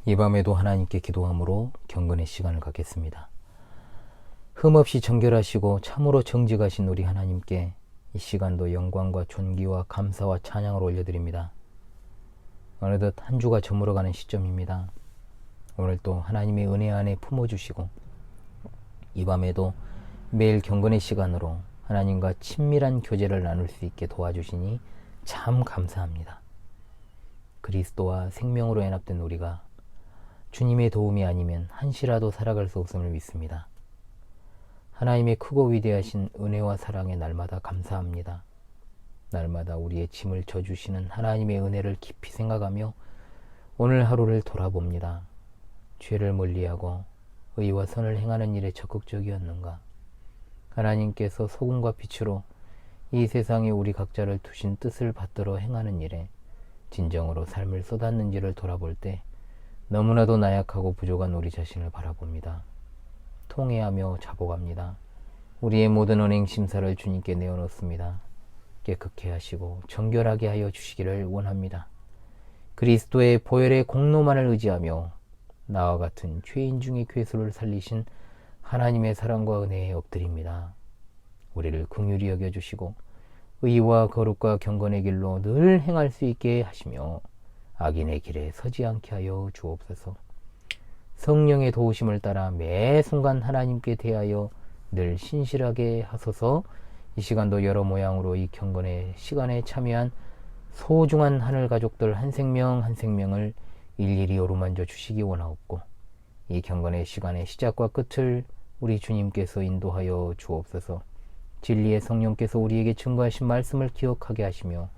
이 밤에도 하나님께 기도함으로 경건의 시간을 갖겠습니다. 흠없이 정결하시고 참으로 정직하신 우리 하나님께 이 시간도 영광과 존귀와 감사와 찬양을 올려드립니다. 어느덧 한 주가 저물어가는 시점입니다. 오늘 또 하나님의 은혜 안에 품어주시고 이 밤에도 매일 경건의 시간으로 하나님과 친밀한 교제를 나눌 수 있게 도와주시니 참 감사합니다. 그리스도와 생명으로 연합된 우리가 주님의 도움이 아니면 한시라도 살아갈 수 없음을 믿습니다. 하나님의 크고 위대하신 은혜와 사랑에 날마다 감사합니다. 날마다 우리의 짐을 져주시는 하나님의 은혜를 깊이 생각하며 오늘 하루를 돌아봅니다. 죄를 멀리하고 의와 선을 행하는 일에 적극적이었는가? 하나님께서 소금과 빛으로 이 세상에 우리 각자를 두신 뜻을 받들어 행하는 일에 진정으로 삶을 쏟았는지를 돌아볼 때 너무나도 나약하고 부족한 우리 자신을 바라봅니다. 통회하며 자복합니다. 우리의 모든 언행 심사를 주님께 내어놓습니다. 깨끗게 하시고 정결하게 하여 주시기를 원합니다. 그리스도의 보혈의 공로만을 의지하며 나와 같은 죄인 중의 괴수를 살리신 하나님의 사랑과 은혜에 엎드립니다. 우리를 긍휼히 여겨주시고 의와 거룩과 경건의 길로 늘 행할 수 있게 하시며 악인의 길에 서지 않게 하여 주옵소서. 성령의 도우심을 따라 매 순간 하나님께 대하여 늘 신실하게 하소서. 이 시간도 여러 모양으로 이 경건의 시간에 참여한 소중한 하늘 가족들 한 생명 한 생명을 일일이 어루만져 주시기 원하옵고 이 경건의 시간의 시작과 끝을 우리 주님께서 인도하여 주옵소서. 진리의 성령께서 우리에게 증거하신 말씀을 기억하게 하시며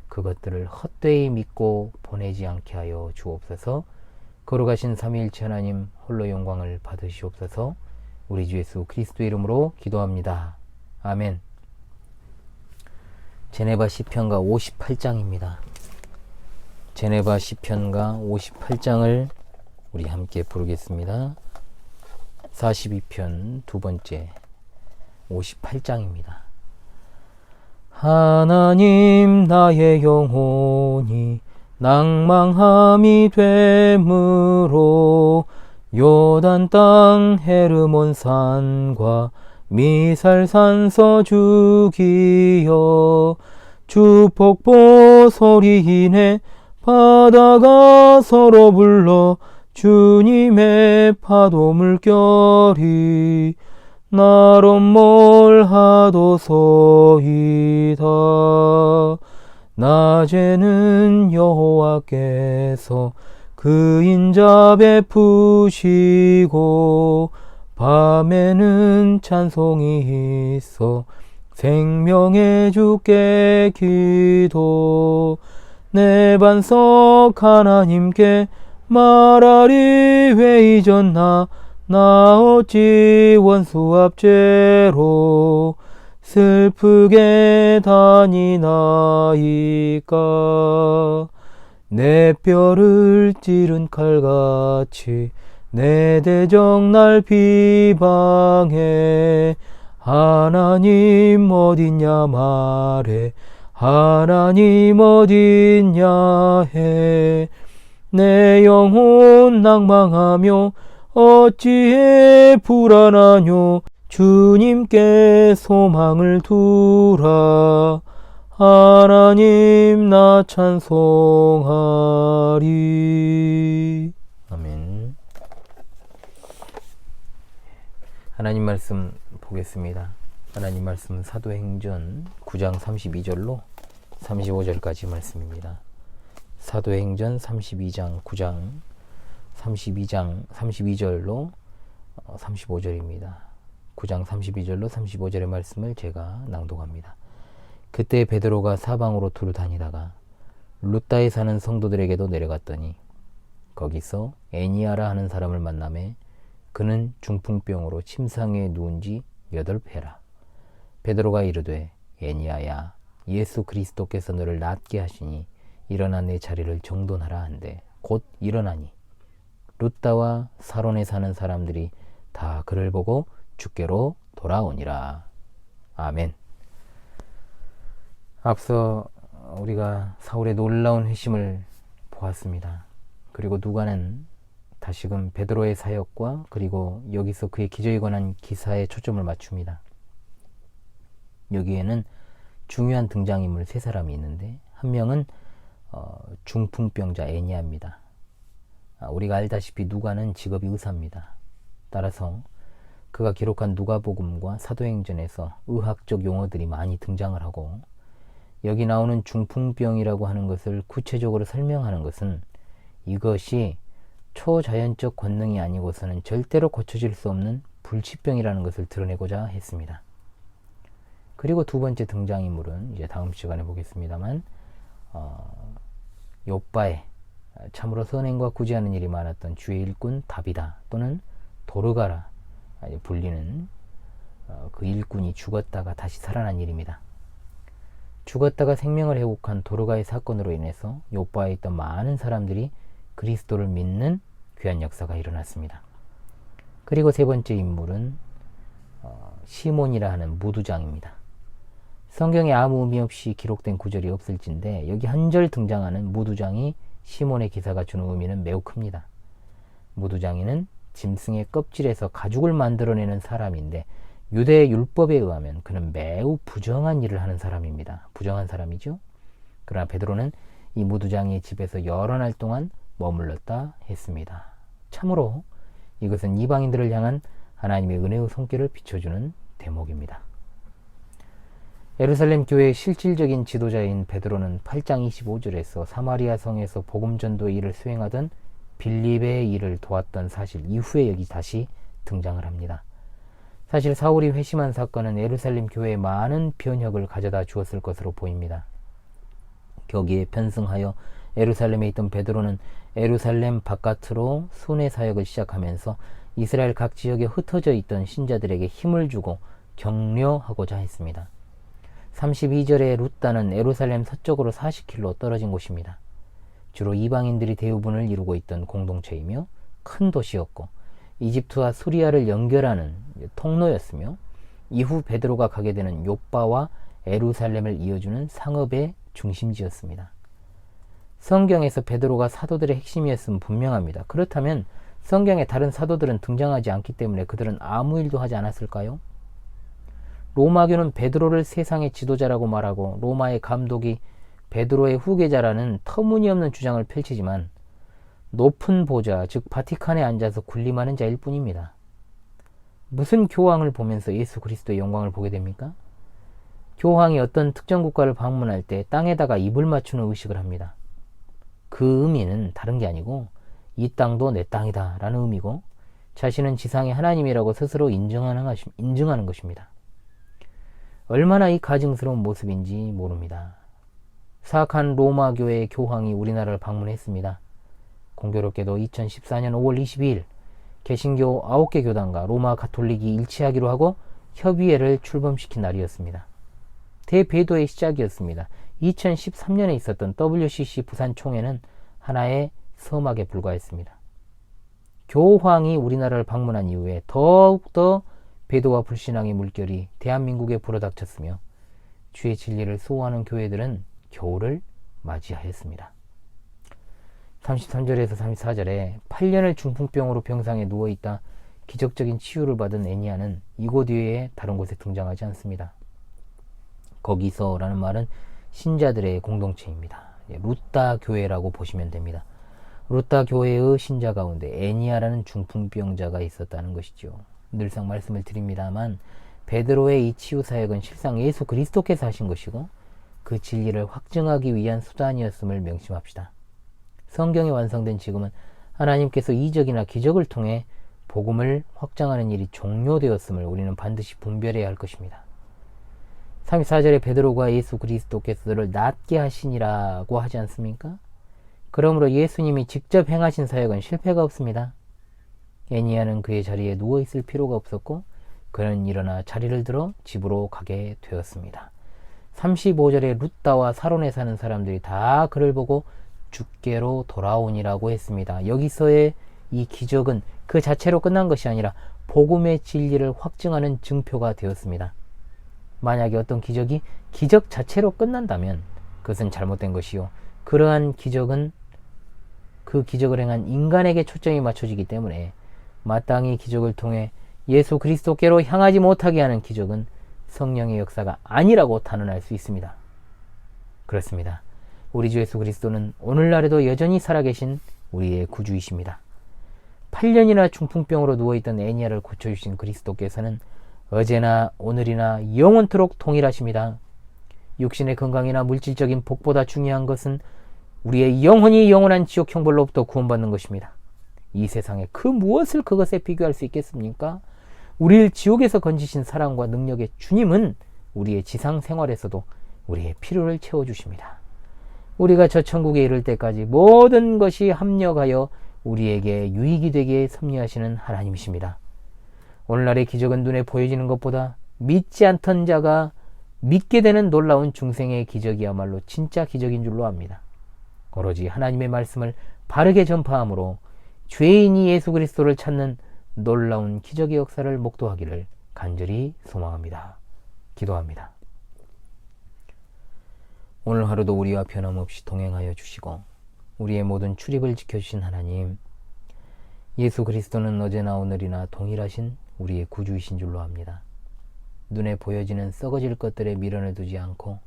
그것들을 헛되이 믿고 보내지 않게 하여 주옵소서. 거룩하신 삼위일체 하나님 홀로 영광을 받으시옵소서. 우리 주 예수 그리스도의 이름으로 기도합니다. 아멘. 제네바 시편가 58장입니다. 제네바 시편가 58장을 우리 함께 부르겠습니다. 42편 두 번째 58장입니다. 하나님 나의 영혼이 낭망함이 되므로 요단 땅 헤르몬 산과 미살산 서주기여 주 폭포 소리이네 바다가 서로 불러 주님의 파도 물결이 나로 몰하도소이다. 낮에는 여호와께서 그 인자 베푸시고 밤에는 찬송이 있어 생명의 주께 기도. 내 반석 하나님께 말하리 왜 잊었나 나 어찌 원수 압제로 슬프게 다니나이까. 내 뼈를 찌른 칼같이 내 대적 날 비방해. 하나님 어딨냐 말해 하나님 어딨냐 해. 내 영혼 낭망하며 어찌해 불안하뇨. 주님께 소망을 두라. 하나님 나 찬송하리. 아멘. 하나님 말씀 보겠습니다. 하나님 말씀은 사도행전 9장 32절로 35절까지 말씀입니다. 사도행전 32장 9장 32절로 35절입니다. 9장 32절로 35절의 말씀을 제가 낭독합니다. 그때 베드로가 사방으로 두루 다니다가 루다에 사는 성도들에게도 내려갔더니 거기서 애니아라 하는 사람을 만나매 그는 중풍병으로 침상에 누운 지 8회라. 베드로가 이르되 애니아야 예수 그리스도께서 너를 낫게 하시니 일어나 내 자리를 정돈하라 한데 곧 일어나니 루다와 사론에 사는 사람들이 다 그를 보고 주께로 돌아오니라. 아멘. 앞서 우리가 사울의 놀라운 회심을 보았습니다. 그리고 누가는 다시금 베드로의 사역과 그리고 여기서 그의 기적에 관한 기사에 초점을 맞춥니다. 여기에는 중요한 등장인물 세 사람이 있는데 한 명은 중풍병자 애니아입니다. 우리가 알다시피 누가는 직업이 의사입니다. 따라서 그가 기록한 누가복음과 사도행전에서 의학적 용어들이 많이 등장을 하고 여기 나오는 중풍병이라고 하는 것을 구체적으로 설명하는 것은 이것이 초자연적 권능이 아니고서는 절대로 고쳐질 수 없는 불치병이라는 것을 드러내고자 했습니다. 그리고 두 번째 등장인물은 이제 다음 시간에 보겠습니다만 욥바에 참으로 선행과 구제하는 일이 많았던 주의 일꾼 다비다 또는 도르가라 불리는 그 일꾼이 죽었다가 다시 살아난 일입니다. 죽었다가 생명을 회복한 도르가의 사건으로 인해서 욥바에 있던 많은 사람들이 그리스도를 믿는 귀한 역사가 일어났습니다. 그리고 세 번째 인물은 시몬이라 하는 무두장입니다. 성경에 아무 의미 없이 기록된 구절이 없을진데 여기 한 절 등장하는 무두장이 시몬의 기사가 주는 의미는 매우 큽니다. 무두장이는 짐승의 껍질에서 가죽을 만들어내는 사람인데 유대 율법에 의하면 그는 매우 부정한 일을 하는 사람입니다. 부정한 사람이죠. 그러나 베드로는 이 무두장의 집에서 여러 날 동안 머물렀다 했습니다. 참으로 이것은 이방인들을 향한 하나님의 은혜의 손길을 비춰주는 대목입니다. 예루살렘 교회의 실질적인 지도자인 베드로는 8장 25절에서 사마리아 성에서 복음 전도의 일을 수행하던 빌립의 일을 도왔던 사실 이후에 여기 다시 등장을 합니다. 사실 사울이 회심한 사건은 예루살렘 교회에 많은 변혁을 가져다 주었을 것으로 보입니다. 거기에 편승하여 예루살렘에 있던 베드로는 예루살렘 바깥으로 순회 사역을 시작하면서 이스라엘 각 지역에 흩어져 있던 신자들에게 힘을 주고 격려하고자 했습니다. 32절의 룻다는 예루살렘 서쪽으로 40km 떨어진 곳입니다. 주로 이방인들이 대부분을 이루고 있던 공동체이며 큰 도시였고 이집트와 수리아를 연결하는 통로였으며 이후 베드로가 가게 되는 욥바와 예루살렘을 이어주는 상업의 중심지였습니다. 성경에서 베드로가 사도들의 핵심이었음은 분명합니다. 그렇다면 성경의 다른 사도들은 등장하지 않기 때문에 그들은 아무 일도 하지 않았을까요? 로마교는 베드로를 세상의 지도자라고 말하고 로마의 감독이 베드로의 후계자라는 터무니없는 주장을 펼치지만 높은 보좌, 즉 바티칸에 앉아서 군림하는 자일 뿐입니다. 무슨 교황을 보면서 예수 그리스도의 영광을 보게 됩니까? 교황이 어떤 특정 국가를 방문할 때 땅에다가 입을 맞추는 의식을 합니다. 그 의미는 다른 게 아니고 이 땅도 내 땅이다 라는 의미고 자신은 지상의 하나님이라고 스스로 인증하는 것입니다. 얼마나 이 가증스러운 모습인지 모릅니다. 사악한 로마 교회의 교황이 우리나라를 방문했습니다. 공교롭게도 2014년 5월 22일 개신교 9개 교단과 로마 가톨릭이 일치하기로 하고 협의회를 출범시킨 날이었습니다. 대배도의 시작이었습니다. 2013년에 있었던 WCC 부산 총회는 하나의 서막에 불과했습니다. 교황이 우리나라를 방문한 이후에 더욱더 배도와 불신앙의 물결이 대한민국에 불어닥쳤으며 주의 진리를 수호하는 교회들은 겨울을 맞이하였습니다. 33절에서 34절에 8년을 중풍병으로 병상에 누워있다 기적적인 치유를 받은 애니아는 이곳 외에 다른 곳에 등장하지 않습니다. 거기서라는 말은 신자들의 공동체입니다. 루타 교회라고 보시면 됩니다. 루타 교회의 신자 가운데 애니아라는 중풍병자가 있었다는 것이죠. 늘상 말씀을 드립니다만 베드로의 이 치유 사역은 실상 예수 그리스도께서 하신 것이고 그 진리를 확증하기 위한 수단이었음을 명심합시다. 성경이 완성된 지금은 하나님께서 이적이나 기적을 통해 복음을 확장하는 일이 종료되었음을 우리는 반드시 분별해야 할 것입니다. 34절에 베드로가 예수 그리스도께서 너를 낫게 하시니라고 하지 않습니까? 그러므로 예수님이 직접 행하신 사역은 실패가 없습니다. 애니아는 그의 자리에 누워있을 필요가 없었고 그는 일어나 자리를 들어 집으로 가게 되었습니다. 35절에 룻다와 사론에 사는 사람들이 다 그를 보고 주께로 돌아오니라고 했습니다. 여기서의 이 기적은 그 자체로 끝난 것이 아니라 복음의 진리를 확증하는 증표가 되었습니다. 만약에 어떤 기적이 기적 자체로 끝난다면 그것은 잘못된 것이요. 그러한 기적은 그 기적을 행한 인간에게 초점이 맞춰지기 때문에 마땅히 기적을 통해 예수 그리스도께로 향하지 못하게 하는 기적은 성령의 역사가 아니라고 단언할 수 있습니다. 그렇습니다. 우리 주 예수 그리스도는 오늘날에도 여전히 살아계신 우리의 구주이십니다. 8년이나 중풍병으로 누워있던 애니아를 고쳐주신 그리스도께서는 어제나 오늘이나 영원토록 동일하십니다. 육신의 건강이나 물질적인 복보다 중요한 것은 우리의 영혼이 영원한 지옥 형벌로부터 구원받는 것입니다. 이 세상에 그 무엇을 그것에 비교할 수 있겠습니까? 우리를 지옥에서 건지신 사랑과 능력의 주님은 우리의 지상 생활에서도 우리의 필요를 채워주십니다. 우리가 저 천국에 이를 때까지 모든 것이 합력하여 우리에게 유익이 되게 섭리하시는 하나님이십니다. 오늘날의 기적은 눈에 보여지는 것보다 믿지 않던 자가 믿게 되는 놀라운 중생의 기적이야말로 진짜 기적인 줄로 압니다. 오로지 하나님의 말씀을 바르게 전파함으로 죄인이 예수 그리스도를 찾는 놀라운 기적의 역사를 목도하기를 간절히 소망합니다. 기도합니다. 오늘 하루도 우리와 변함없이 동행하여 주시고 우리의 모든 출입을 지켜주신 하나님, 예수 그리스도는 어제나 오늘이나 동일하신 우리의 구주이신 줄로 압니다. 눈에 보여지는 썩어질 것들에 미련을 두지 않고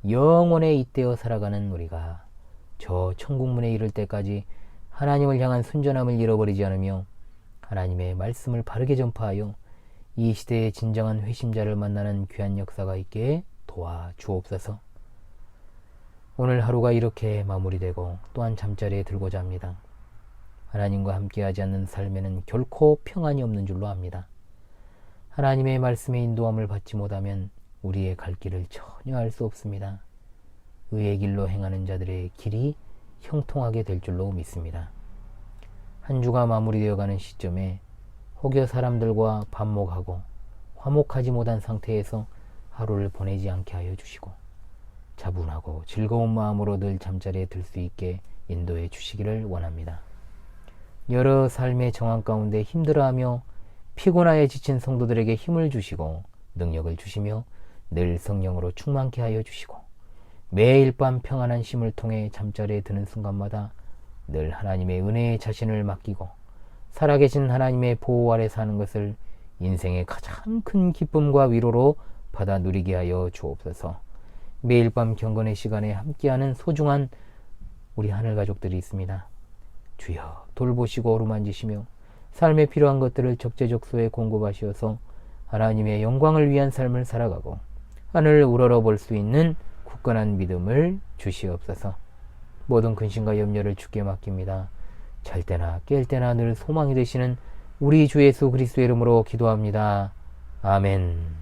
영원에 잇대어 살아가는 우리가 저 천국문에 이를 때까지 하나님을 향한 순전함을 잃어버리지 않으며 하나님의 말씀을 바르게 전파하여 이 시대의 진정한 회심자를 만나는 귀한 역사가 있게 도와 주옵소서. 오늘 하루가 이렇게 마무리되고 또한 잠자리에 들고자 합니다. 하나님과 함께하지 않는 삶에는 결코 평안이 없는 줄로 압니다. 하나님의 말씀의 인도함을 받지 못하면 우리의 갈 길을 전혀 알 수 없습니다. 의의 길로 행하는 자들의 길이 형통하게 될 줄로 믿습니다. 한 주가 마무리되어가는 시점에 혹여 사람들과 반목하고 화목하지 못한 상태에서 하루를 보내지 않게 하여 주시고 차분하고 즐거운 마음으로 늘 잠자리에 들 수 있게 인도해 주시기를 원합니다. 여러 삶의 정황 가운데 힘들어하며 피곤하여 지친 성도들에게 힘을 주시고 능력을 주시며 늘 성령으로 충만케 하여 주시고 매일 밤 평안한 쉼을 통해 잠자리에 드는 순간마다 늘 하나님의 은혜에 자신을 맡기고 살아계신 하나님의 보호 아래 사는 것을 인생의 가장 큰 기쁨과 위로로 받아 누리게 하여 주옵소서. 매일 밤 경건의 시간에 함께하는 소중한 우리 하늘 가족들이 있습니다. 주여 돌보시고 어루만지시며 삶에 필요한 것들을 적재적소에 공급하시어서 하나님의 영광을 위한 삶을 살아가고 하늘을 우러러 볼 수 있는 굳건한 믿음을 주시옵소서. 모든 근심과 염려를 주께 맡깁니다. 잘 때나 깰 때나 늘 소망이 되시는 우리 주 예수 그리스도의 이름으로 기도합니다. 아멘.